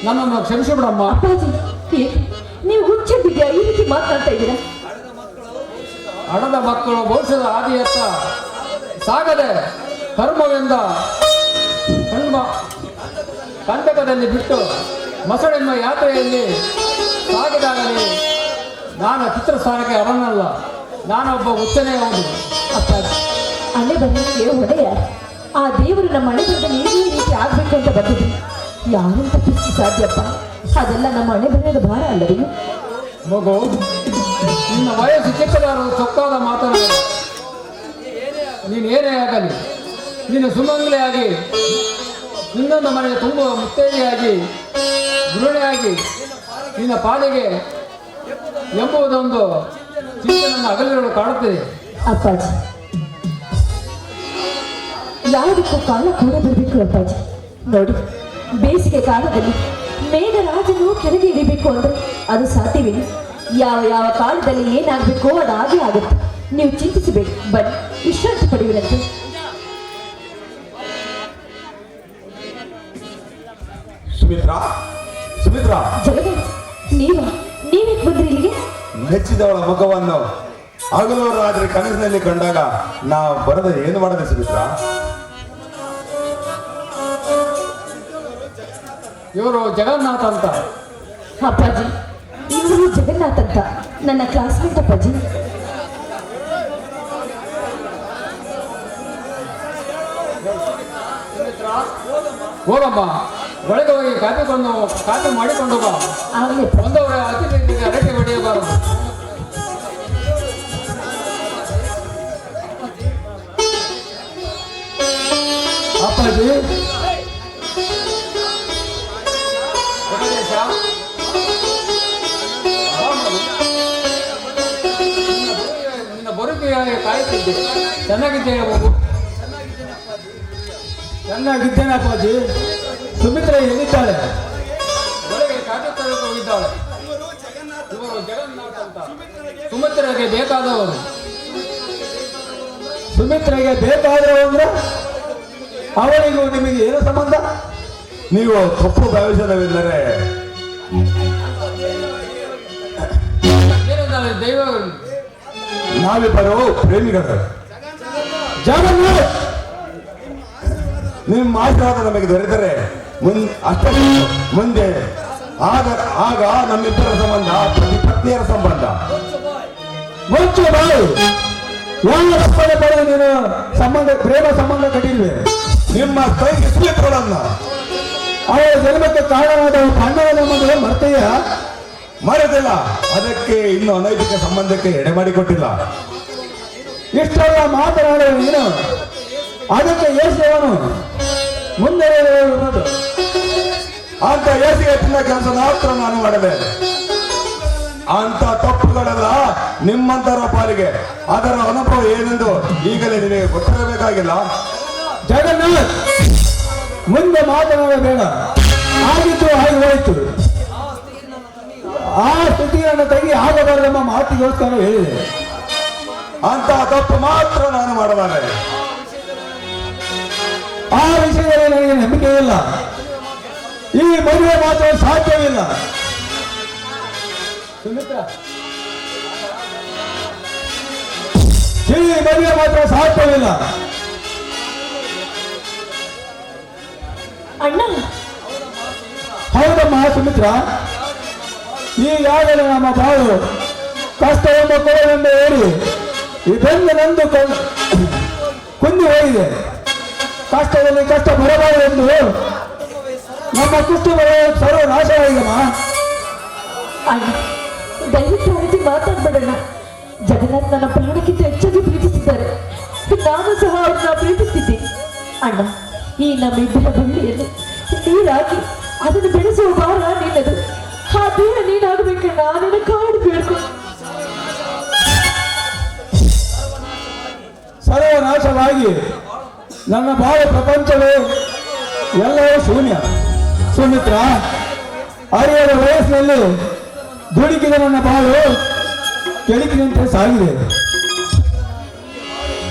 ನನ್ನನ್ನು ಕ್ಷಮಿಸಿಬಿಡಮ್ಮ. ಅಪ್ಪಾಜಿ, ನೀವು ಹುಚ್ಚಿದ್ದೀರಾ? ಈ ರೀತಿ ಮಾತನಾಡ್ತಾ ಇದ್ದೀರಾ? ಹಣದ ಮಕ್ಕಳು ಭವಿಷ್ಯದ ಹಾದಿಯತ್ತ ಸಾಗದೆ ಕರ್ಮವೆಂದ ಕಂಟಕದಲ್ಲಿ ಬಿಟ್ಟು ಮಸಳೆಂಬ ಯಾತ್ರೆಯಲ್ಲಿ ಸಾಗಿದಾಗಲೇ ನಾನು ಚಿತ್ರಸ್ಥಾನಕ್ಕೆ ಅವನಲ್ಲ, ನಾನೊಬ್ಬ ಹುಚ್ಚನೇ ಹೌದು. ಅಪ್ಪಾಜಿ, ಅಲೆ ಬರಲಿಕ್ಕೆ ಒಡೆಯ ಆ ದೇವರು ನಮ್ಮ ಹಣೆ ಬರದಲ್ಲಿ ಈ ರೀತಿ ಆಗ್ಬೇಕು ಅಂತ ಬಂದಿದೆ. ಯಾರಂತ ತಪ್ಪಿಸಿ ಸಾಧ್ಯಪ್ಪ? ಅದೆಲ್ಲ ನಮ್ಮ ಹಣೆ ಬರೆಯದ ಭಾರ ಅಲ್ಲವೇ? ಮಗು, ನಿನ್ನ ವಯಸ್ಸು ಚಿಕ್ಕದಾರರು ಚೊಕ್ಕಾದ ಮಾತನಾಡ. ನೀನೇನೇ ಆಗಲಿ, ನೀನು ಸುಮಂಗಲೆಯಾಗಿ ಇನ್ನೊಂದು ಮನೆಗೆ ತುಂಬುವ ಮುತ್ತೈದೆಯಾಗಿ ಗೃಹಿಣಿಯಾಗಿ ನಿನ್ನ ಪಾಲಿಗೆ ಎಂಬುದೊಂದು ಚಿಂತೆ ನನ್ನ ಅಗಲಿಗಳು ಕಾಡುತ್ತದೆ. ಅಪ್ಪಾಜಿ, ಯಾವುದಕ್ಕೂ ಕಾಲ ಕೂಡ ಬರಬೇಕು ಅಪ್ಪಾಜಿ. ನೋಡಿ, ಬೇಸಿಗೆ ಕಾಲದಲ್ಲಿ ಮೇಘರಾಜನು ಕೆಳಗೆ ಇಳಿಬೇಕು ಅಂದ್ರೆ ಅದು ಸಾಧ್ಯವೇ? ಯಾವ ಯಾವ ಕಾಲದಲ್ಲಿ ಏನಾಗಬೇಕೋ ಅದು ಹಾಗೆ ಆಗುತ್ತೆ. ನೀವು ಚಿಂತಿಸಬೇಕು. ಬನ್ನಿ, ವಿಶ್ರಾಂತಿ ಪಡೆಯುವಂತೆ. ಸುಮಿತ್ರಾ, ಸುಮಿತ್ರಾ, ಜಗದೀಶ್, ನೀವೇ ಬಂದ್ರಿ ಇಲ್ಲಿಗೆ? ಮೆಚ್ಚಿದವಳ ಮುಖವನ್ನು ಹಗಲು ರಾತ್ರಿ ಕನಸಿನಲ್ಲಿ ಕಂಡಾಗ ನಾ ಬರದ ಏನು ಮಾಡದೆ ಸುಮಿತ್ರಾ? ಇವರು ಜಗನ್ನಾಥ ಅಂತ. ಅಪ್ಪಾಜಿ, ಇವರು ಜಗನ್ನಾಥ್ ಅಂತ ನನ್ನ ಕ್ಲಾಸ್ಮೇಟ್ ಅಪ್ಪಾಜಿ. ಹೋಗಮ್ಮ, ಬೆಳಗ್ಗೆ ಹೋಗಿ ಕಾಫಿ ಮಾಡಿಕೊಂಡು ಬಾ. ಆಗಲೇ ಒಂದವರ ಅತಿಥಿಗೆ ಅರಟೆ ಹೊಡೆಯಬಾರದು. ಅಪ್ಪಾಜಿ, ಜಗದೀಶ, ನಿನ್ನ ಬರುವಿಕೆಯಾಗಿ ಕಾಯುತ್ತಿದ್ದೆ. ಚೆನ್ನಾಗಿದ್ದೇನೆ ಮಗು? ಚೆನ್ನಾಗಿದ್ದೇನೆ ಅಪ್ಪಾಜಿ. ಸುಮಿತ್ರ ಎಲ್ಲಿದ್ದಾಳೆ? ಬೆಳಗ್ಗೆ ಕಾಫಿ ತರಲು ಹೋಗಿದ್ದಾಳೆ. ಇವರು ಜಗನ್ನಾಥ ಅಂತ, ಸುಮಿತ್ರೆಗೆ ಬೇಕಾದವರು. ಸುಮಿತ್ರೆಗೆ ಬೇಕಾದ್ರೆ ಅಂದ್ರೆ ಅವಳಿಗೂ ನಿಮಗೆ ಏನು ಸಂಬಂಧ? ನೀವು ತಪ್ಪು ಭಾವಿಸದವೆಂದರೆ ಏನೆಂದರೆ ದೈವ ನಾವಿಬ್ಬರು ಪ್ರೇಮಿಗಳು. ಜಗನ್ನಾಥ್, ನಿಮ್ಮ ಆಶೀರ್ವಾದ ನಮಗೆ ದೊರೆತರೆ ಅಷ್ಟೇ ಮುಂದೆ ಆಗ ನಮ್ಮಿಬ್ಬರ ಸಂಬಂಧ ಪತಿ ಪತ್ನಿಯರ ಸಂಬಂಧ. ಮುಚ್ಚು ಬಾಯಿ. ಯಾವ ತಪ್ಪದೆ ಪಡೆದು ನೀನು ಪ್ರೇಮ ಸಂಬಂಧ ಕಟ್ಟಿಲ್ವೆ? ನಿಮ್ಮ ತಂಗಿ ಸುಮಿತ್ರಳನ್ನ ಅವಳ ಜನ್ಮಕ್ಕೆ ಕಾರಣವಾದ ಅಣ್ಣನ ಸಂಬಂಧ ಮರ್ತೆಯ ಮರೆತಿಲ್ಲ. ಅದಕ್ಕೆ ಇನ್ನು ಅನೈತಿಕ ಸಂಬಂಧಕ್ಕೆ ಎಡೆ ಮಾಡಿಕೊಟ್ಟಿಲ್ಲ. ಇಷ್ಟೆಲ್ಲ ಮಾತನಾಡುವ ನೀನು ಅದಕ್ಕೆ ಏಸಿಯವನು ಮುಂದೆ ಇರೋದು. ಅಂತ ಏಸಿಗೆ ತಿನ್ನ ಕೆಲಸ ಮಾತ್ರ ನಾನು ಮಾಡದೆ. ಅಂತ ತಪ್ಪುಗಳೆಲ್ಲ ನಿಮ್ಮಂತರ ಪಾಲಿಗೆ ಅದರ ಅನುಭವ ಏನೆಂದು ಈಗಲೇ ನಿನಗೆ ಗೊತ್ತಿರಬೇಕಾಗಿಲ್ಲ. ಜಗನ್ನಾಥ್, ಮುಂದೆ ಮಾತನಾಡಬೇಡ. ಆಗಿತ್ತು ಹಾಗೆ ಹೋಯಿತು. ಆ ಸ್ಥಿತಿಯನ್ನು ತೆಗಿ ಆಗಬಾರದೆಂಬ ಮಾತಿಗೋಸ್ಕರ ಹೇಳಿದೆ. ಅಂತ ತಪ್ಪು ಮಾತ್ರ ನಾನು ಮಾಡಬಾರೆ. ಆ ವಿಷಯದಲ್ಲಿ ನನಗೆ ನಂಬಿಕೆ ಇಲ್ಲ. ಈ ಮದುವೆ ಮಾತ್ರ ಸಾಧ್ಯವಿಲ್ಲ. ಸುಮಿತ್ರ, ಈ ಮದುವೆ ಮಾತ್ರ ಸಾಧ್ಯವಿಲ್ಲ. ಅಣ್ಣ, ಹೌದಮ್ಮ ಸುಮಿತ್ರ, ಈಗಾಗಲೇ ನಮ್ಮ ಬಾಳು ಕಷ್ಟವನ್ನು ಕೊಡವೆಂದು ಹೇಳಿ ಇದನ್ನು ನಂದು ಕುಂದಿ ಹೋಗಿದೆ. ಕಷ್ಟದಲ್ಲಿ ಕಷ್ಟ ಬರಬಾರದೆಂದು ನಮ್ಮ ಕುಟುಂಬ ಸರ್ವನಾಶವಾಗಿದೆ. ಅಣ್ಣ, ದಯವಿಟ್ಟು ಆ ರೀತಿ ಮಾತಾಡ್ಬೇಡಣ್ಣ. ಜಗನ್ನಾಥ್ ನನ್ನ ಪ್ರಾಣಕ್ಕಿಂತ ಹೆಚ್ಚಾಗಿ ಪ್ರೀತಿಸಿದ್ದಾರೆ. ನಾನು ಸಹ ಅವ್ರನ್ನ ಪ್ರೀತಿಸ್ತಿದ್ದೀನಿ. ಅಣ್ಣ, ಈ ನಮ್ಮಿಬ್ಬರ ಬಳ್ಳಿಯನ್ನು ನೀರಾಗಿ ಅದನ್ನು ಬೆಳೆಸುವ ಭಾರ ನಿನ್ನದು. ಆ ದೇಹ ನೀನಾಗಬೇಕಣ್ಣ. ನಿನ್ನ ಕಾಡು ಬೇಡ್ಕೊ. ಸರ್ವನಾಶವಾಗಿ ನನ್ನ ಬಾಳ ಪ್ರಪಂಚವೇ ಎಲ್ಲವೂ ಶೂನ್ಯ. ಸುಮಿತ್ರ, ಅರಿಯದ ವಯಸ್ಸಿನಲ್ಲಿ ದುಡುಕಿದ ನನ್ನ ಬಾಳು ಕೆಳಕಿನಂತೆ ಸಾಗಿದೆ.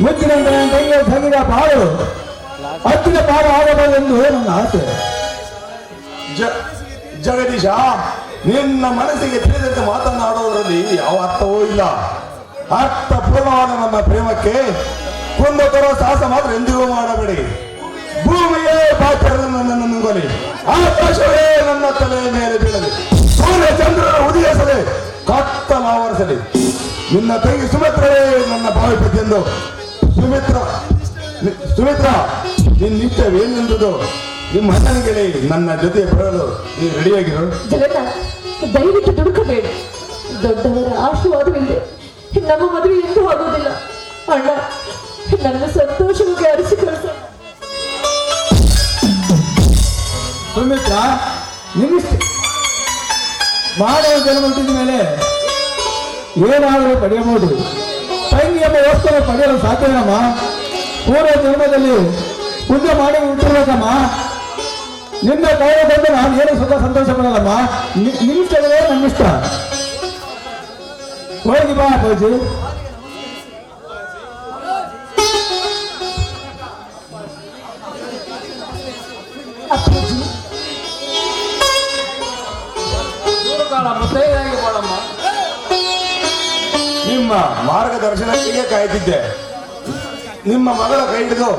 ಮುಚ್ಚಿನಂತೆ ನನ್ನ ತಂಗಿಯ ತಂಗಿದ ಬಾಳು ಹತ್ತಿರ ಪಾಲು ಆಗಬಾರದೆಂದು ನನ್ನ ಆಸೆ. ಜಗದೀಶ, ನಿನ್ನ ಮನಸ್ಸಿಗೆ ತಿಳಿದಂತೆ ಮಾತನಾಡುವುದರಲ್ಲಿ ಯಾವ ಅರ್ಥವೂ ಇಲ್ಲ. ಅರ್ಥಪೂರ್ಣವಾದ ನಮ್ಮ ಪ್ರೇಮಕ್ಕೆ ಕುಂದ ತರೋ ಸಾಹಸ ಮಾತ್ರ ಎಂದಿಗೂ ಮಾಡಬೇಡಿ. ಭೂಮಿಯೇ ಪಾತ್ರದ ನನ್ನನ್ನು ನುಂಗಲಿ, ಆಕಾಶವೇ ನನ್ನ ತಲೆಯ ಮೇಲೆ ಬೀಳಲಿ, ಸೂರ್ಯ ಚಂದ್ರನ ಉದಯಿಸಲಿ, ಕತ್ತಲಾವರಿಸಲಿ. ನಿನ್ನ ತಂಗಿ ಸುಮಿತ್ರವೇ ನನ್ನ ಭಾವಿಪತಿ ಎಂದು. ಸುಮಿತ್ರ ನಿನ್ನಿಷ್ಟವೇನೆಂದುದು ನಿಮ್ಮ ಅಣ್ಣನಿಗೆ ನನ್ನ ಜೊತೆ ಬರಲು ನೀನು ರೆಡಿಯಾಗಿರು. ಜಗನ್ನಾಥ್, ದಯವಿಟ್ಟು ದುಡುಕಬೇಡಿ. ದೊಡ್ಡವರ ಆಶೀರ್ವಾದವಿಲ್ಲದೆ ನಮ್ಮ ಮದುವೆ ಎಂದೂ ಆಗುವುದಿಲ್ಲ. ಅಣ್ಣ, ನನ್ನ ಸಂತೋಷವಾಗಿ ಅರಿಸಿ ಕಳಿಸ. ಸುಮಿತ್ರ, ನಿನ್ನಿಷ್ಟ ಮಾಡುವ ಜನ್ಮದ ಮೇಲೆ ಏನಾದರೂ ಪಡೆಯಬಹುದು. ತಂಗಿ ಎಂಬ ವಸ್ತುವನ್ನು ಪಡೆಯಲು ಸಾಧ್ಯವೇನಮ್ಮ? ಪೂರ್ವ ಜನ್ಮದಲ್ಲಿ ಪುಣ್ಯ ಮಾಡಿ ಹುಟ್ಟಿರ್ಬೇಕಮ್ಮ. ನಿನ್ನ ಕೈಯ ಬಂದು ನಾನು ಏನು ಸುಖ ಸಂತೋಷ ಪಡಲ್ಲಮ್ಮ. ನಿನ್ನಿಷ್ಟವೇ ನನ್ನಿಷ್ಟ. ಹೋಗಿ ಬಾ ಅಪ್ಪಾಜಿ. ಅಪ್ಪಾಜಿ, ದೂರಕಾಲ ಮುತ್ತೈದೆಯಾಗಿ ಬಾಳಮ್ಮ. ನಿಮ್ಮ ಮಾರ್ಗದರ್ಶನಕ್ಕೆ ಕಾಯ್ತಿದ್ದೆ. ನಿಮ್ಮ ಮಗಳ ಕೈ ಹಿಡಿದು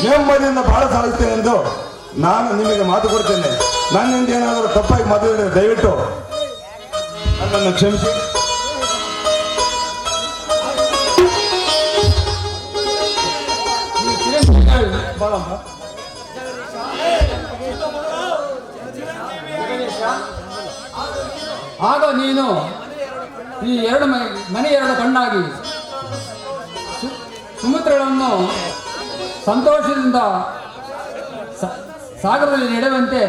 ನೆಮ್ಮದಿಯಿಂದ ಬಾಳ ಸಾಧಿಸ್ತೇನೆಂದು ನಾನು ನಿಮಗೆ ಮಾತು ಕೊಡ್ತೇನೆ. ನನ್ನಿಂದ ಏನಾದರೂ ತಪ್ಪಾಗಿ ಮಾತಾಡಿದರೆ ದಯವಿಟ್ಟು ನನ್ನನ್ನು ಕ್ಷಮಿಸಿ. ನೀನು ಚಿರಂಜೀವಿಯಾಗಿ ಬಾಳಮ್ಮ. ಜಗದೀಶ, ಆಗ ನೀನು ಈ ಮನೆ ಎರಡು ಕಣ್ಣಾಗಿ ಸುಮಿತ್ರಗಳನ್ನು ಸಂತೋಷದಿಂದ ಸಾಗರದಲ್ಲಿ ನಡೆಯುವಂತೆ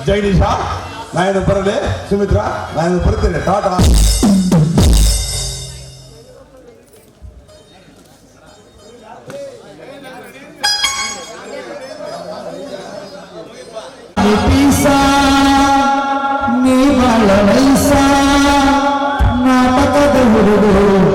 ಜಗದೀಶ, ನಾನು ಬರಲೇ. ಸುಮಿತ್ರ, ನಾನು ಬರ್ತೇನೆ. ಟಾಟಾ. ನಾಟಕದ ಹುಡುಗರು